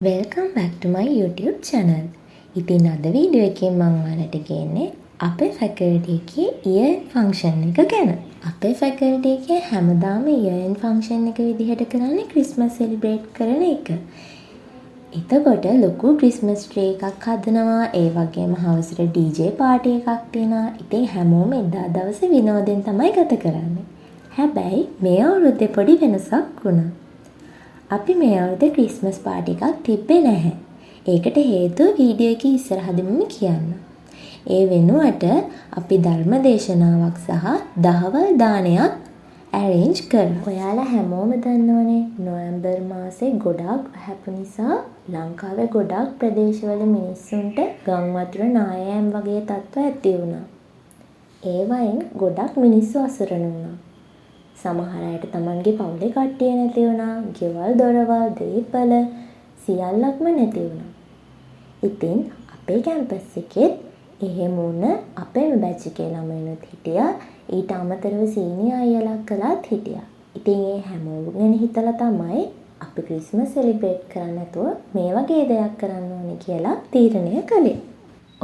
Welcome back to my YouTube channel. ඉතින් අද video එකේ මම ඔයාලට කියන්නේ අපේ ෆැකල්ටි එකේ year end function එක ගැන. අපේ ෆැකල්ටි එකේ හැමදාම year end function එක විදිහට කරන්නේ Christmas celebrate කරන එක. එතකොට ලොකු Christmas tree එකක් හදනවා, ඒ වගේම හවසට DJ party එකක් තියෙනවා. ඉතින් හැමෝම එදා දවසේ විනෝදෙන් තමයි ගත කරන්නේ. හැබැයි මේ අවුරුද්දේ පොඩි වෙනසක් වුණා. අපි මේ අවුරුද්දේ ක්‍රිස්මස් පාටි එකක් තිබ්බේ නැහැ. ඒකට හේතුව වීඩියෝ එකේ ඉස්සරහදීම කියන්න. ඒ වෙනුවට අපි ධර්ම දේශනාවක් සහ දහවල් දානයක් arrange කරා. ඔයාලා හැමෝම දන්නවනේ නොවැම්බර් මාසේ ගොඩාක් හැප්පු නිසා ලංකාවේ ගොඩාක් ප්‍රදේශවල මිනිස්සුන්ට ගම් වතුර නායෑම් වගේ තත්ත්ව ඇති වුණා. ඒ වයින් ගොඩක් මිනිස්සු අසරණ වුණා. සමහර අයට තමන්ගේ පවුලේ කට්ටිය නැති වුණා, ගෙවල් දොරවල් දීපල සියල්ලක්ම නැති වුණා. ඉතින් අපේ කැම්පස් එකෙත් එහෙම වුණ අපේම බැච් එකේ ළමයිනුත් හිටියා. ඊට අමතරව සීනියර් අයියලා කළාත් හිටියා. ඉතින් ඒ හැමෝම ගැන හිතලා තමයි අපි ක්‍රිස්මස් සෙලිබ්‍රේට් කරන්න නැතුව මේ වගේ දෙයක් කරන්න ඕනේ කියලා තීරණය කළේ.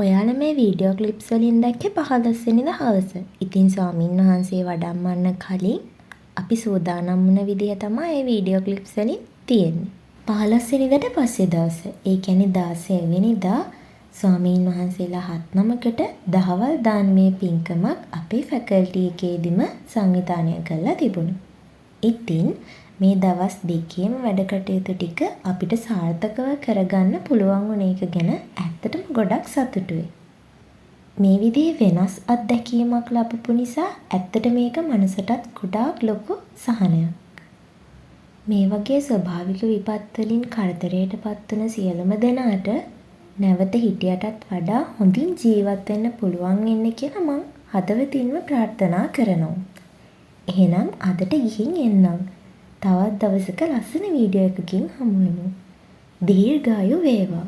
ඔයාලා මේ වීඩියෝ ක්ලිප්ස් වලින් දැක්කේ 15 වෙනිදා හවස. ඉතින් ස්වාමීන් වහන්සේ වඩම්මන්න කලින් අපි සූදානම් වුණ විදිහ තමයි මේ වීඩියෝ ක්ලිප්ස් වලින් තියෙන්නේ. 15 වෙනිදාට පස්සේ දවස. ඒ කියන්නේ 16 වෙනිදා ස්වාමීන් වහන්සේලා 7-9කට දහවල් දානමය පින්කමක් අපේ ෆැකල්ටි එකේදීම සංවිධානය කරලා තිබුණා. ඉතින් මේ දවස් දෙකේම වැඩ කටයුතු ටික අපිට සාර්ථකව කරගන්න පුළුවන් වුණ එක ගැන ඇත්තටම ගොඩක් සතුටුයි. මේ විදිහේ වෙනස් අත්දැකීමක් ලැබපු නිසා ඇත්තට මේක මනසටත් ගොඩාක් ලොකු සහනයක්. මේ වගේ ස්වභාවික විපත් වලින් කරදරයටපත් වන සියලුම දෙනාට නැවත හිටියටත් වඩා හොඳින් ජීවත් වෙන්න පුළුවන් වෙන්න කියලා මම හදවතින්ම ප්‍රාර්ථනා කරනවා. එහෙනම් අදට ගිහින් එන්නම්. තවත් දවසක ලස්සන වීඩියෝ එකකින් හමු වෙමු. දීර්ඝායු වේවා.